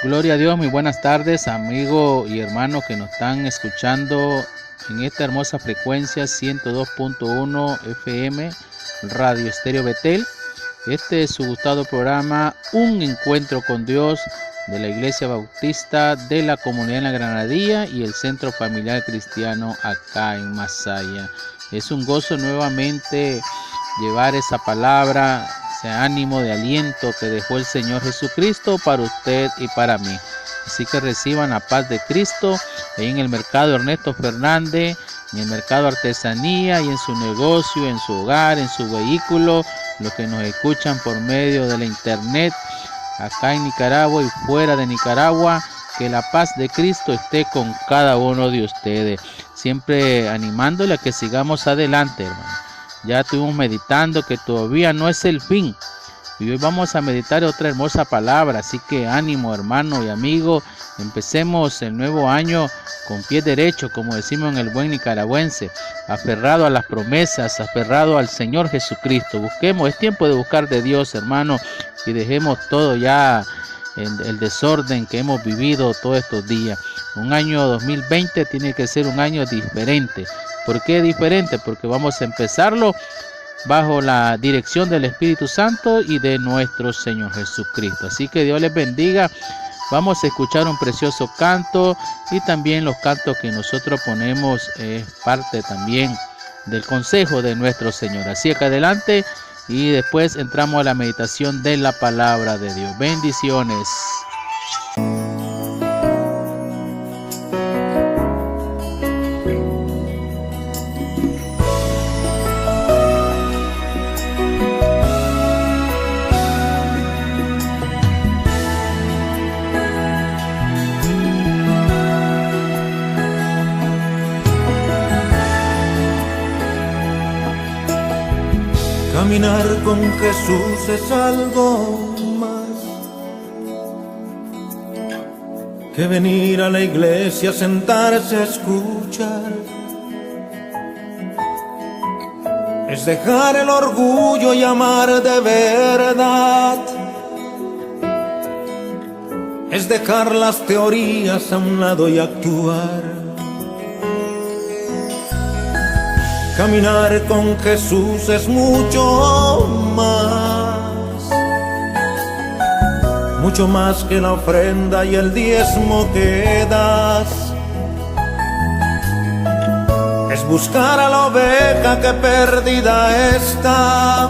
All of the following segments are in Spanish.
Gloria a Dios, muy buenas tardes, amigos y hermanos que nos están escuchando en esta hermosa frecuencia 102.1 FM Radio Estéreo Betel. Este es su gustado programa, Un Encuentro con Dios, de la Iglesia Bautista de la Comunidad en la Granadilla y el Centro Familiar Cristiano acá en Masaya. Es un gozo nuevamente llevar esa palabra, ese ánimo de aliento que dejó el Señor Jesucristo para usted y para mí. Así que reciban la paz de Cristo ahí en el mercado Ernesto Fernández, en el mercado Artesanía y en su negocio, en su hogar, en su vehículo, los que nos escuchan por medio de la internet acá en Nicaragua y fuera de Nicaragua. Que la paz de Cristo esté con cada uno de ustedes, siempre animándole a que sigamos adelante, hermano. Ya estuvimos meditando que todavía no es el fin, y hoy vamos a meditar otra hermosa palabra, así que ánimo, hermano y amigo. Empecemos el nuevo año con pie derecho, como decimos en el buen nicaragüense, aferrado a las promesas, aferrado al Señor Jesucristo. Busquemos, es tiempo de buscar de Dios, hermano, y dejemos todo ya en el desorden que hemos vivido todos estos días. Un año 2020 tiene que ser un año diferente. ¿Por qué diferente? Porque vamos a empezarlo bajo la dirección del Espíritu Santo y de nuestro Señor Jesucristo. Así que Dios les bendiga. Vamos a escuchar un precioso canto, y también los cantos que nosotros ponemos es parte también del consejo de nuestro Señor. Así que adelante, y después entramos a la meditación de la palabra de Dios. Bendiciones. Caminar con Jesús es algo más que venir a la iglesia, sentarse a escuchar. Es dejar el orgullo y amar de verdad. Es dejar las teorías a un lado y actuar. Caminar con Jesús es mucho más que la ofrenda y el diezmo que das. Es buscar a la oveja que perdida está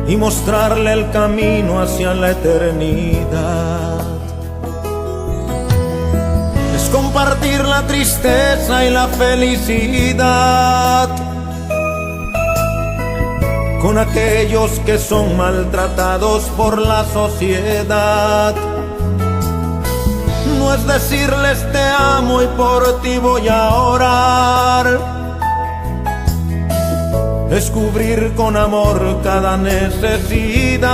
y mostrarle el camino hacia la eternidad. Compartir la tristeza y la felicidad con aquellos que son maltratados por la sociedad. No es decirles te amo y por ti voy a orar. Es cubrir con amor cada necesidad.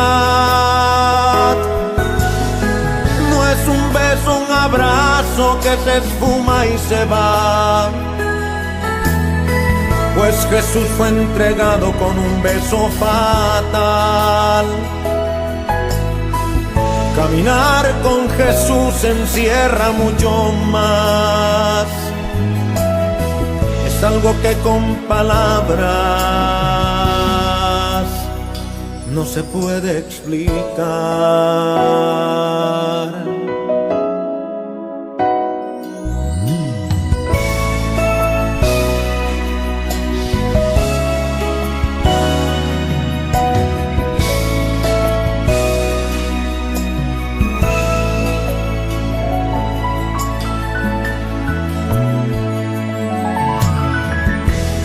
Es un beso, un abrazo que se esfuma y se va, pues Jesús fue entregado con un beso fatal. Caminar con Jesús encierra mucho más. Es algo que con palabras no se puede explicar.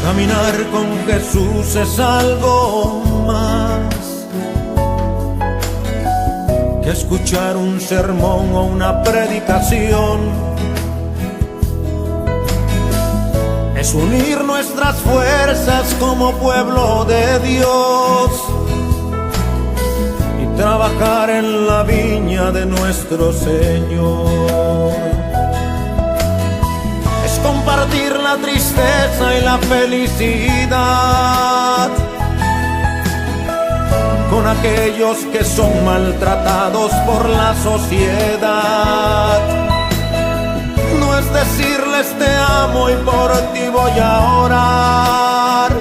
Caminar con Jesús es algo más que escuchar un sermón o una predicación. Es unir nuestras fuerzas como pueblo de Dios y trabajar en la viña de nuestro Señor. Compartir la tristeza y la felicidad con aquellos que son maltratados por la sociedad. No es decirles te amo y por ti voy a orar,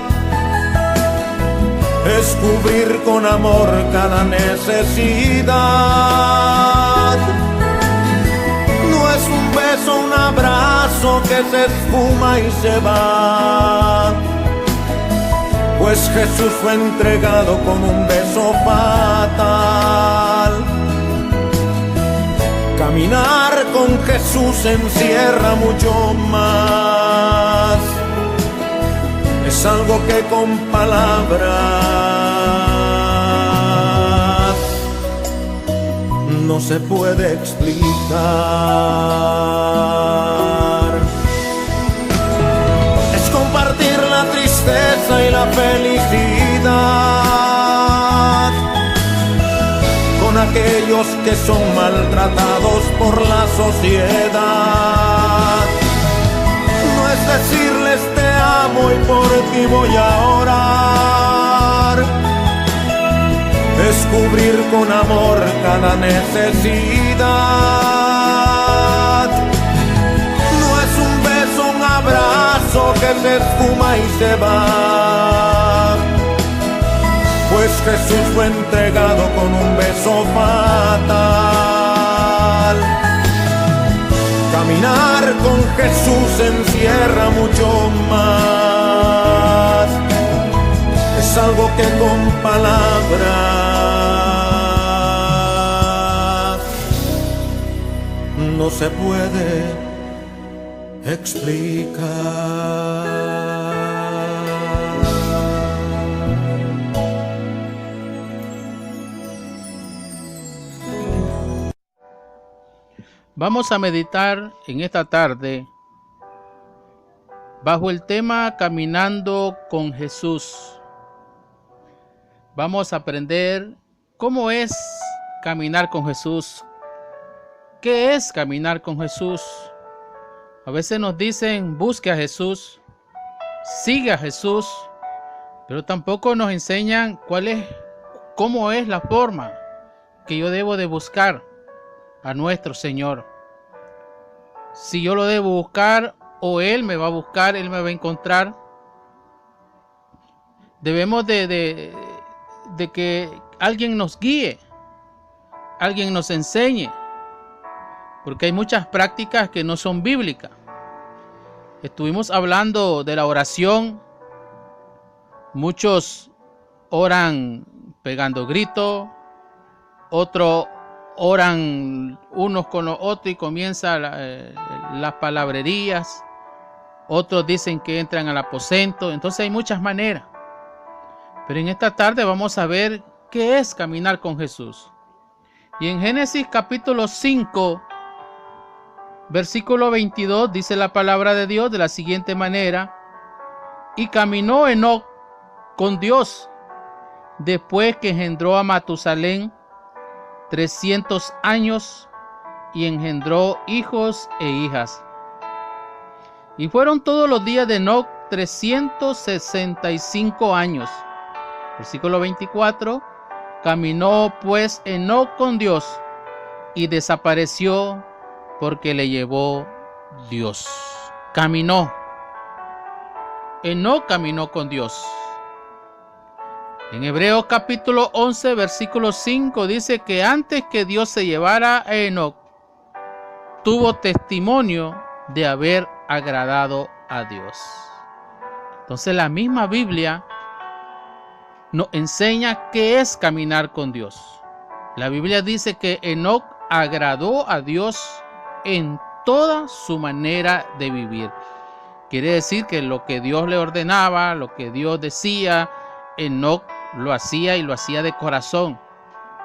es cubrir con amor cada necesidad. No es un beso, un abrazo que se esfuma y se va, pues Jesús fue entregado con un beso fatal. Caminar con Jesús encierra mucho más, es algo que con palabras no se puede explicar. Es compartir la tristeza y la felicidad con aquellos que son maltratados por la sociedad. No es decirles te amo y por ti voy a orar, es cubrir con amor cada necesidad. No es un beso, un abrazo que se esfuma y se va, pues Jesús fue entregado con un beso fatal. Caminar con Jesús encierra mucho más, es algo que con palabras no se puede explicar. Vamos a meditar en esta tarde bajo el tema Caminando con Jesús. Vamos a aprender cómo es caminar con Jesús. ¿Qué es caminar con Jesús? A veces nos dicen busque a Jesús, sigue a Jesús, pero tampoco nos enseñan cómo es la forma que yo debo de buscar a nuestro Señor. Si yo lo debo buscar o Él me va a buscar, Él me va a encontrar. Debemos de que alguien nos guíe, alguien nos enseñe, porque hay muchas prácticas que no son bíblicas. Estuvimos hablando de la oración. Muchos oran pegando gritos, otros oran unos con los otros y comienzan las palabrerías. Otros dicen que entran al aposento. Entonces hay muchas maneras. Pero en esta tarde vamos a ver qué es caminar con Jesús. Y en Génesis capítulo 5, versículo 22, dice la palabra de Dios de la siguiente manera: y caminó Enoc con Dios después que engendró a Matusalén 300 años y engendró hijos e hijas. Y fueron todos los días de Enoc 365 años. Versículo 24. Caminó pues Enoc con Dios y desapareció porque le llevó Dios. Caminó. Enoc caminó con Dios. En Hebreos capítulo 11, versículo 5 dice que antes que Dios se llevara a Enoc, tuvo testimonio de haber agradado a Dios. Entonces la misma Biblia nos enseña qué es caminar con Dios. La Biblia dice que Enoc agradó a Dios en toda su manera de vivir. Quiere decir que lo que Dios le ordenaba, lo que Dios decía, Enoc lo hacía y lo hacía de corazón.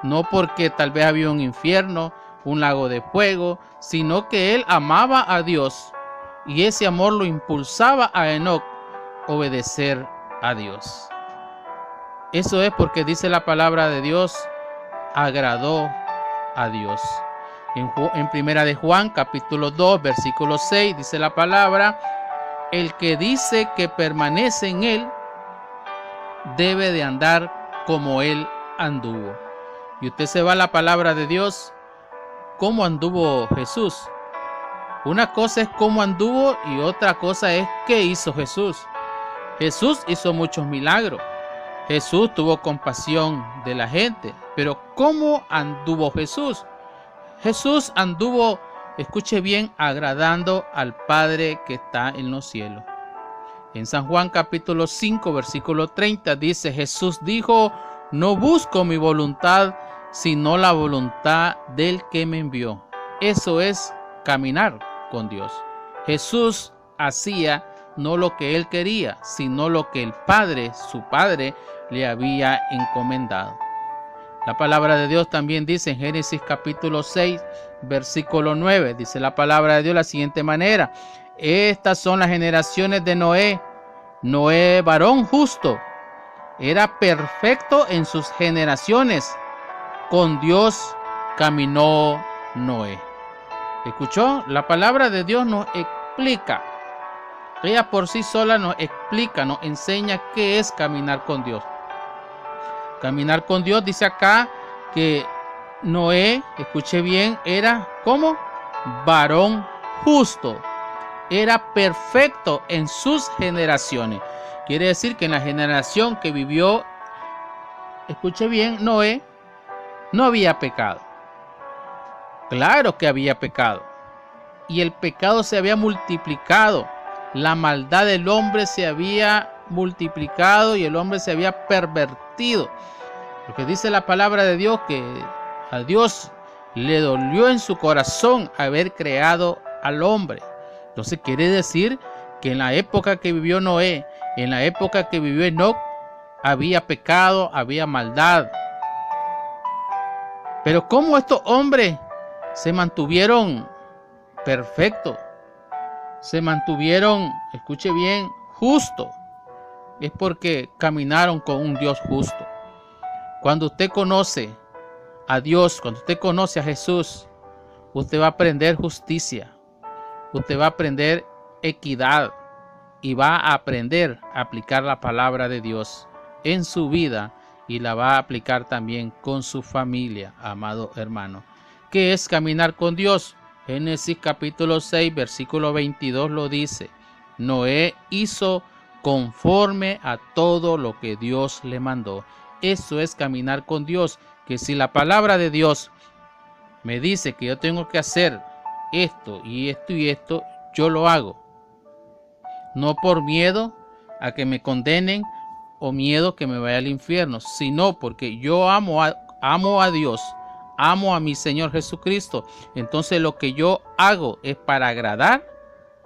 No porque tal vez había un infierno, un lago de fuego, sino que él amaba a Dios y ese amor lo impulsaba a Enoc a obedecer a Dios. Eso es porque dice la palabra de Dios, agradó a Dios. En primera de Juan, capítulo 2, versículo 6, dice la palabra: el que dice que permanece en él, debe de andar como él anduvo. Y usted se va a la palabra de Dios, ¿cómo anduvo Jesús? Una cosa es cómo anduvo y otra cosa es qué hizo Jesús. Jesús hizo muchos milagros. Jesús tuvo compasión de la gente. Pero ¿cómo anduvo Jesús? Jesús anduvo, escuche bien, agradando al Padre que está en los cielos. En San Juan capítulo 5, versículo 30 dice, Jesús dijo, no busco mi voluntad, sino la voluntad del que me envió. Eso es caminar con Dios. Jesús hacía no lo que él quería, sino lo que el Padre, su Padre, le había encomendado. La palabra de Dios también dice en Génesis capítulo 6, versículo 9, dice la palabra de Dios de la siguiente manera, estas son las generaciones de Noé. Noé, varón justo, era perfecto en sus generaciones. Con Dios caminó Noé. ¿Escuchó? La palabra de Dios nos explica. Ella por sí sola nos explica, nos enseña qué es caminar con Dios. Caminar con Dios, dice acá que Noé, escuche bien, era como varón justo. Era perfecto en sus generaciones. Quiere decir que en la generación que vivió, escuche bien, Noé, no había pecado. Claro que había pecado. Y el pecado se había multiplicado. La maldad del hombre se había multiplicado y el hombre se había pervertido. Porque dice la palabra de Dios que a Dios le dolió en su corazón haber creado al hombre. Entonces quiere decir que en la época que vivió Noé, en la época que vivió Enoc, había pecado, había maldad. Pero ¿cómo estos hombres se mantuvieron perfectos? Se mantuvieron, escuche bien, justos. Es porque caminaron con un Dios justo. Cuando usted conoce a Dios, cuando usted conoce a Jesús, usted va a aprender justicia. Usted va a aprender equidad y va a aprender a aplicar la palabra de Dios en su vida y la va a aplicar también con su familia, amado hermano. ¿Qué es caminar con Dios? Génesis capítulo 6, versículo 22 lo dice. Noé hizo conforme a todo lo que Dios le mandó. Eso es caminar con Dios, que si la palabra de Dios me dice que yo tengo que hacer esto y esto y esto, yo lo hago. No por miedo a que me condenen o miedo que me vaya al infierno, sino porque yo amo a Dios, amo a mi Señor Jesucristo. Entonces lo que yo hago es para agradar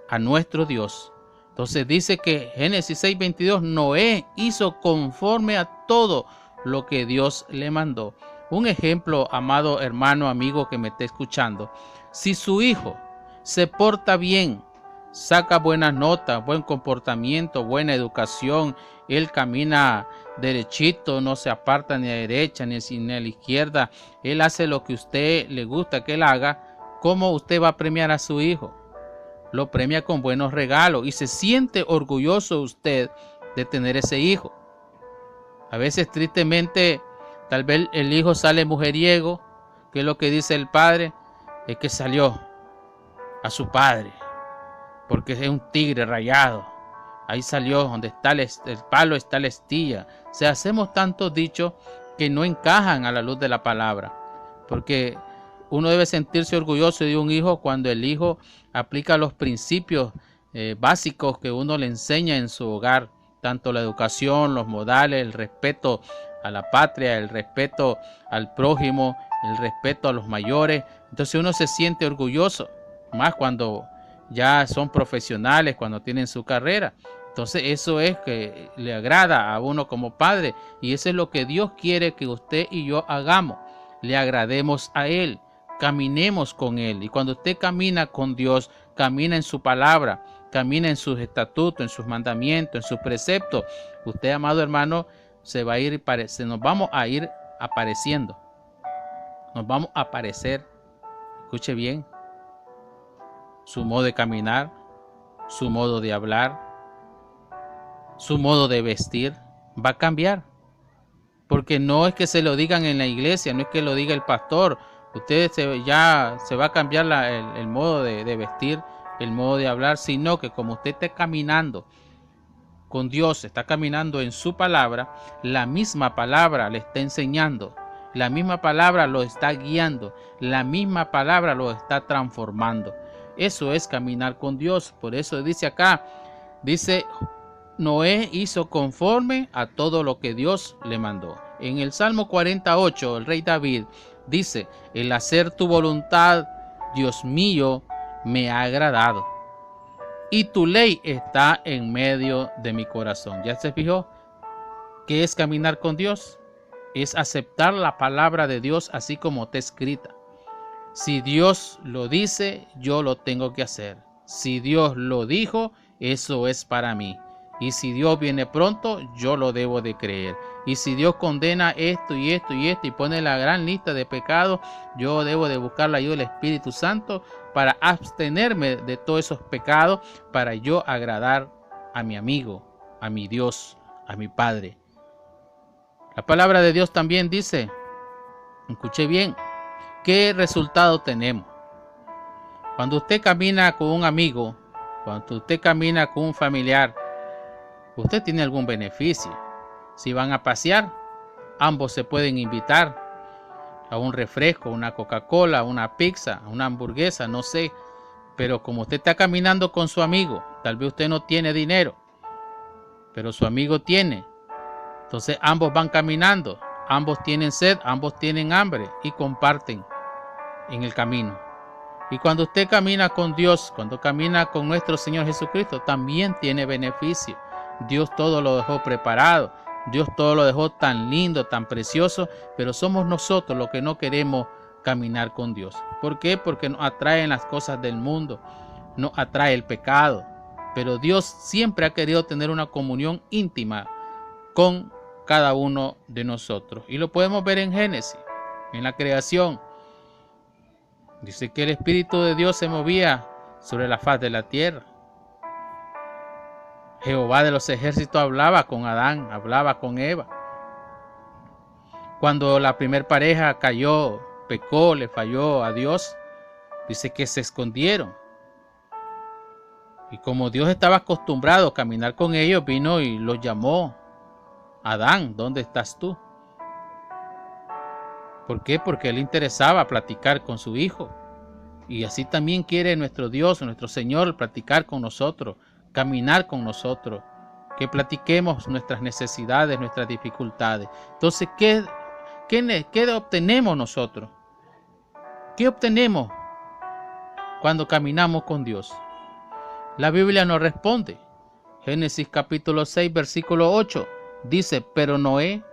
a nuestro Dios. Entonces dice que Génesis 6:22, Noé hizo conforme a todo lo que Dios le mandó. Un ejemplo, amado hermano, amigo que me esté escuchando. Si su hijo se porta bien, saca buenas notas, buen comportamiento, buena educación, él camina derechito, no se aparta ni a la derecha ni a la izquierda, él hace lo que a usted le gusta que él haga, ¿cómo usted va a premiar a su hijo? Lo premia con buenos regalos y se siente orgulloso usted de tener ese hijo. A veces tristemente, tal vez el hijo sale mujeriego, que es lo que dice el padre, es que salió a su padre, porque es un tigre rayado. Ahí salió, donde está el palo está la astilla. O sea, hacemos tantos dichos que no encajan a la luz de la palabra, porque uno debe sentirse orgulloso de un hijo cuando el hijo aplica los principios básicos que uno le enseña en su hogar, tanto la educación, los modales, el respeto a la patria, el respeto al prójimo, el respeto a los mayores. Entonces uno se siente orgulloso, más cuando ya son profesionales, cuando tienen su carrera. Entonces eso es que le agrada a uno como padre, y eso es lo que Dios quiere que usted y yo hagamos, le agrademos a Él, caminemos con Él. Y cuando usted camina con Dios, camina en su palabra, camina en sus estatutos, en sus mandamientos, en sus preceptos, usted, amado hermano, nos vamos a ir apareciendo, nos vamos a aparecer. Escuche bien, su modo de caminar, su modo de hablar, su modo de vestir va a cambiar. Porque no es que se lo digan en la iglesia, no es que lo diga el pastor. Usted ya se va a cambiar el modo de vestir, el modo de hablar, sino que como usted esté caminando con Dios, está caminando en su palabra, la misma palabra le está enseñando, la misma palabra lo está guiando, la misma palabra lo está transformando. Eso es caminar con Dios. Por eso dice acá, dice, Noé hizo conforme a todo lo que Dios le mandó. En el Salmo 48, el rey David dice, el hacer tu voluntad, Dios mío, me ha agradado, y tu ley está en medio de mi corazón. ¿Ya se fijó qué es caminar con Dios? Es aceptar la palabra de Dios así como está escrita. Si Dios lo dice, yo lo tengo que hacer. Si Dios lo dijo, eso es para mí. Y si Dios viene pronto, yo lo debo de creer. Y si Dios condena esto y esto y esto y pone la gran lista de pecados, yo debo de buscar la ayuda del Espíritu Santo para abstenerme de todos esos pecados, para yo agradar a mi amigo, a mi Dios, a mi Padre. La palabra de Dios también dice, escuche bien, ¿qué resultado tenemos? Cuando usted camina con un amigo, cuando usted camina con un familiar, usted tiene algún beneficio. Si van a pasear, ambos se pueden invitar a un refresco, una Coca-Cola, una pizza, una hamburguesa, no sé. Pero como usted está caminando con su amigo, tal vez usted no tiene dinero, pero su amigo tiene. Entonces ambos van caminando, ambos tienen sed, ambos tienen hambre y comparten en el camino. Y cuando usted camina con Dios, cuando camina con nuestro Señor Jesucristo, también tiene beneficio. Dios todo lo dejó preparado, Dios todo lo dejó tan lindo, tan precioso, pero somos nosotros los que no queremos caminar con Dios. ¿Por qué? Porque nos atraen las cosas del mundo, nos atrae el pecado. Pero Dios siempre ha querido tener una comunión íntima con cada uno de nosotros. Y lo podemos ver en Génesis, en la creación. Dice que el Espíritu de Dios se movía sobre la faz de la tierra. Jehová de los ejércitos hablaba con Adán, hablaba con Eva. Cuando la primer pareja cayó, pecó, le falló a Dios, dice que se escondieron. Y como Dios estaba acostumbrado a caminar con ellos, vino y los llamó. Adán, ¿dónde estás tú? ¿Por qué? Porque él interesaba platicar con su hijo. Y así también quiere nuestro Dios, nuestro Señor, platicar con nosotros, caminar con nosotros, que platiquemos nuestras necesidades, nuestras dificultades. Entonces, ¿qué obtenemos nosotros? ¿Qué obtenemos cuando caminamos con Dios? La Biblia nos responde. Génesis capítulo 6, versículo 8, dice, pero Noé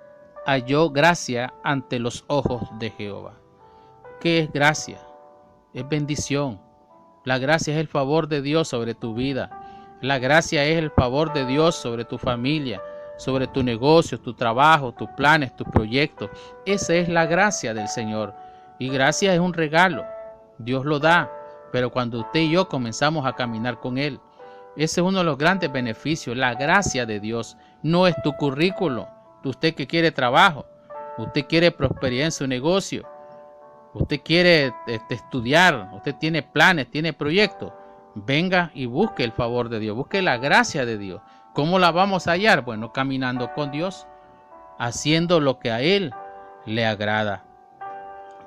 halló gracia ante los ojos de Jehová. ¿Qué es gracia? Es bendición. La gracia es el favor de Dios sobre tu vida. La gracia es el favor de Dios sobre tu familia, sobre tu negocio, tu trabajo, tus planes, tus proyectos. Esa es la gracia del Señor. Y gracia es un regalo. Dios lo da. Pero cuando usted y yo comenzamos a caminar con Él, ese es uno de los grandes beneficios, la gracia de Dios. No es tu currículo. Usted que quiere trabajo, usted quiere prosperidad en su negocio, usted quiere estudiar, usted tiene planes, tiene proyectos, venga y busque el favor de Dios, busque la gracia de Dios. ¿Cómo la vamos a hallar? Bueno, caminando con Dios, haciendo lo que a Él le agrada.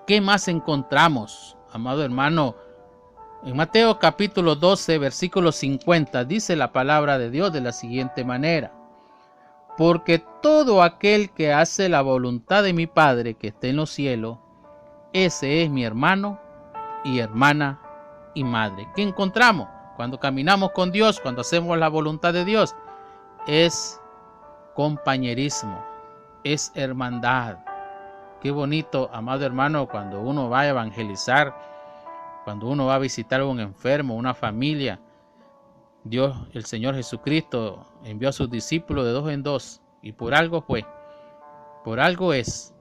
¿Qué más encontramos, amado hermano? En Mateo capítulo 12, versículo 50, dice la palabra de Dios de la siguiente manera. Porque todo aquel que hace la voluntad de mi Padre que está en los cielos, ese es mi hermano y hermana y madre. ¿Qué encontramos cuando caminamos con Dios, cuando hacemos la voluntad de Dios? Es compañerismo, es hermandad. Qué bonito, amado hermano, cuando uno va a evangelizar, cuando uno va a visitar a un enfermo, una familia. Dios, el Señor Jesucristo, envió a sus discípulos de 2 en 2 y por algo fue, por algo es,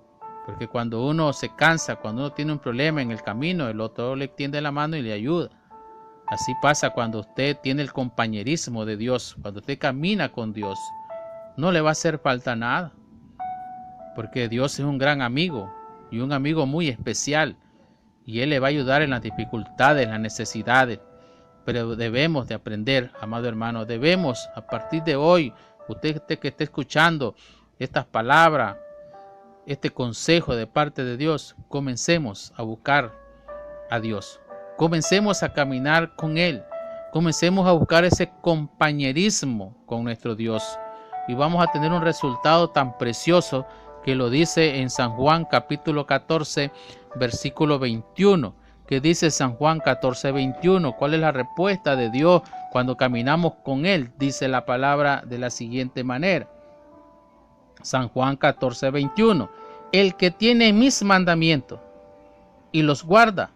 porque cuando uno se cansa, cuando uno tiene un problema en el camino, el otro le extiende la mano y le ayuda. Así pasa cuando usted tiene el compañerismo de Dios, cuando usted camina con Dios, no le va a hacer falta nada. porque Dios es un gran amigo y un amigo muy especial, y Él le va a ayudar en las dificultades, en las necesidades. Pero debemos de aprender, amado hermano, debemos a partir de hoy, usted que esté escuchando estas palabras, este consejo de parte de Dios, comencemos a buscar a Dios, comencemos a caminar con Él, comencemos a buscar ese compañerismo con nuestro Dios, y vamos a tener un resultado tan precioso que lo dice en San Juan capítulo 14, versículo 21, que dice San Juan 14, 21, ¿cuál es la respuesta de Dios cuando caminamos con Él? Dice la palabra de la siguiente manera, San Juan 14, 21, el que tiene mis mandamientos y los guarda,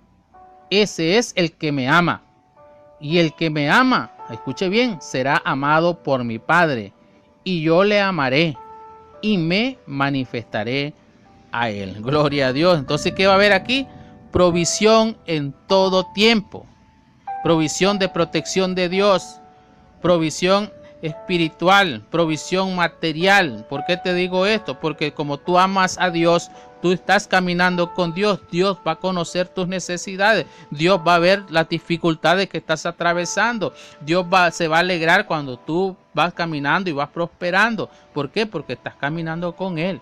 ese es el que me ama, y el que me ama, escuche bien, será amado por mi Padre, y yo le amaré y me manifestaré a Él. Gloria a Dios. Entonces, ¿qué va a haber aquí? Provisión en todo tiempo, provisión de protección de Dios, provisión espiritual, provisión material. ¿Por qué te digo esto? Porque como tú amas a Dios, tú estás caminando con Dios, Dios va a conocer tus necesidades, Dios va a ver las dificultades que estás atravesando, Dios se va a alegrar cuando tú vas caminando y vas prosperando. ¿Por qué? Porque estás caminando con Él.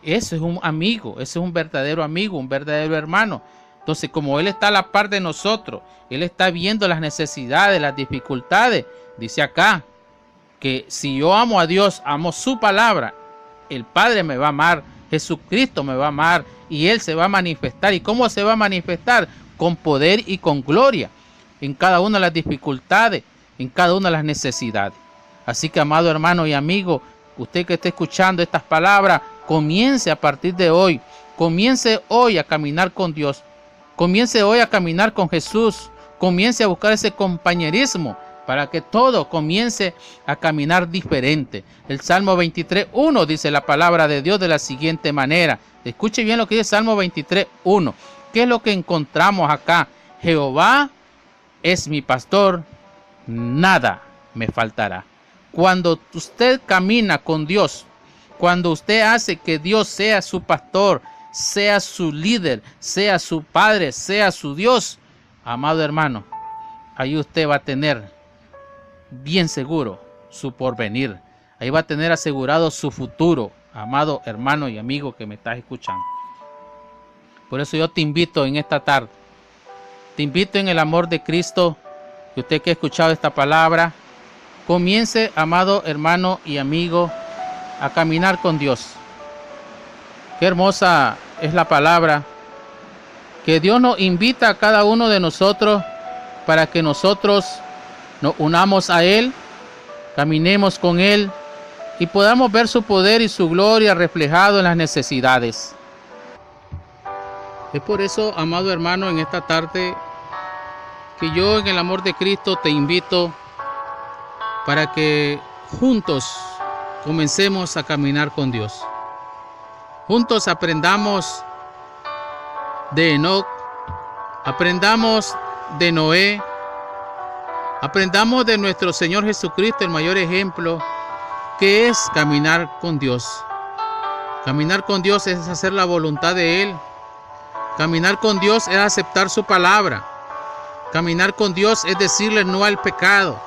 Ese es un amigo, ese es un verdadero amigo, un verdadero hermano. Entonces, como Él está a la par de nosotros, Él está viendo las necesidades, las dificultades. Dice acá que si yo amo a Dios, amo su palabra, el Padre me va a amar, Jesucristo me va a amar y Él se va a manifestar. ¿Y cómo se va a manifestar? Con poder y con gloria en cada una de las dificultades, en cada una de las necesidades. Así que, amado hermano y amigo, usted que esté escuchando estas palabras, comience a partir de hoy, comience hoy a caminar con Dios, comience hoy a caminar con Jesús, comience a buscar ese compañerismo para que todo comience a caminar diferente. El Salmo 23:1 dice la palabra de Dios de la siguiente manera. Escuche bien lo que dice Salmo 23:1. ¿Qué es lo que encontramos acá? Jehová es mi pastor, nada me faltará. Cuando usted camina con Dios, cuando usted hace que Dios sea su pastor, sea su líder, sea su padre, sea su Dios, amado hermano, ahí usted va a tener bien seguro su porvenir. Ahí va a tener asegurado su futuro, amado hermano y amigo que me estás escuchando. Por eso yo te invito en esta tarde, te invito en el amor de Cristo, que usted que ha escuchado esta palabra, comience, amado hermano y amigo, a caminar con Dios. Qué hermosa es la palabra que Dios nos invita a cada uno de nosotros para que nosotros nos unamos a Él, caminemos con Él y podamos ver su poder y su gloria reflejado en las necesidades. Es por eso, amado hermano, en esta tarde que yo en el amor de Cristo te invito para que juntos comencemos a caminar con Dios. Juntos aprendamos de Enoc, aprendamos de Noé, aprendamos de nuestro Señor Jesucristo, el mayor ejemplo, que es caminar con Dios. Caminar con Dios es hacer la voluntad de Él. Caminar con Dios es aceptar su palabra. Caminar con Dios es decirle no al pecado.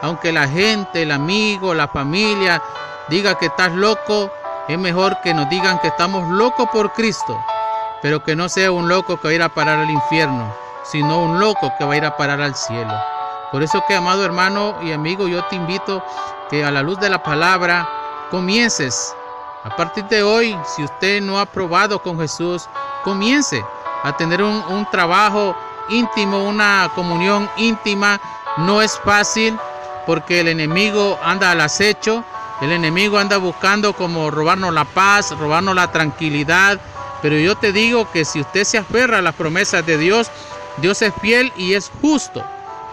Aunque la gente, el amigo, la familia diga que estás loco, es mejor que nos digan que estamos locos por Cristo, pero que no sea un loco que va a ir a parar al infierno, sino un loco que va a ir a parar al cielo. Por eso que, amado hermano y amigo, yo te invito que a la luz de la palabra comiences. A partir de hoy, si usted no ha probado con Jesús, comience a tener un trabajo íntimo, una comunión íntima. No es fácil porque el enemigo anda al acecho, el enemigo anda buscando como robarnos la paz, robarnos la tranquilidad. Pero yo te digo que si usted se aferra a las promesas de Dios, Dios es fiel y es justo,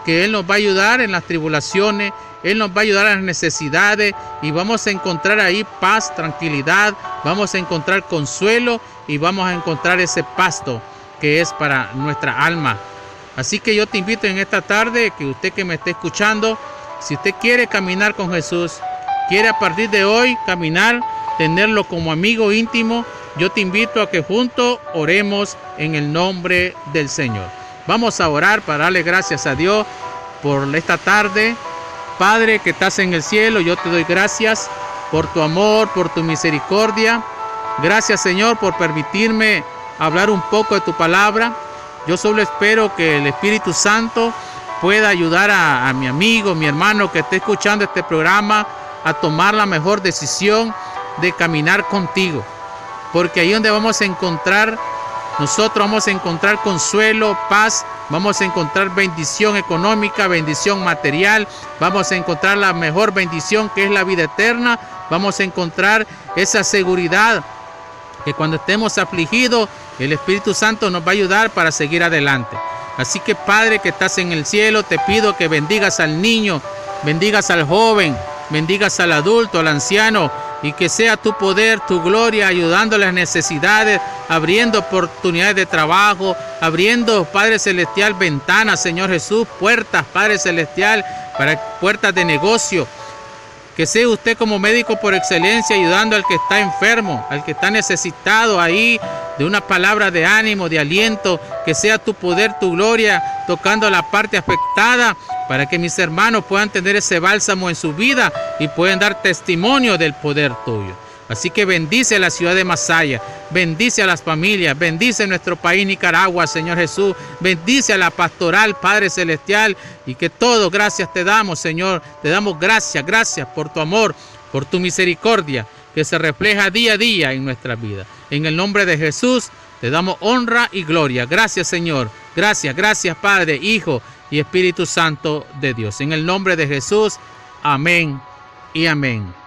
que Él nos va a ayudar en las tribulaciones, Él nos va a ayudar en las necesidades y vamos a encontrar ahí paz, tranquilidad, vamos a encontrar consuelo y vamos a encontrar ese pasto que es para nuestra alma. Así que yo te invito en esta tarde, que usted que me esté escuchando, si usted quiere caminar con Jesús, quiere a partir de hoy caminar tenerlo como amigo íntimo, yo te invito a que juntos oremos en el nombre del Señor. Vamos a orar para darle gracias a Dios por esta tarde. Padre que estás en el cielo, yo te doy gracias por tu amor, por tu misericordia. Gracias, Señor, por permitirme hablar un poco de tu palabra. Yo solo espero que el Espíritu Santo pueda ayudar a mi amigo, mi hermano que esté escuchando este programa a tomar la mejor decisión de caminar contigo. Porque ahí donde vamos a encontrar, nosotros vamos a encontrar consuelo, paz, vamos a encontrar bendición económica, bendición material, vamos a encontrar la mejor bendición que es la vida eterna, vamos a encontrar esa seguridad que cuando estemos afligidos, el Espíritu Santo nos va a ayudar para seguir adelante. Así que Padre que estás en el cielo, te pido que bendigas al niño, bendigas al joven, bendigas al adulto, al anciano, y que sea tu poder, tu gloria, ayudando a las necesidades, abriendo oportunidades de trabajo, abriendo, Padre Celestial, ventanas, Señor Jesús, puertas, Padre Celestial, para puertas de negocio. Que sea usted como médico por excelencia ayudando al que está enfermo, al que está necesitado ahí de una palabra de ánimo, de aliento. Que sea tu poder, tu gloria, tocando la parte afectada para que mis hermanos puedan tener ese bálsamo en su vida y puedan dar testimonio del poder tuyo. Así que bendice a la ciudad de Masaya, bendice a las familias, bendice nuestro país Nicaragua, Señor Jesús, bendice a la pastoral, Padre Celestial, y que todo gracias te damos, Señor, te damos gracias por tu amor, por tu misericordia, que se refleja día a día en nuestra vida. En el nombre de Jesús, te damos honra y gloria. Gracias, Señor, gracias Padre, Hijo y Espíritu Santo de Dios. En el nombre de Jesús, amén y amén.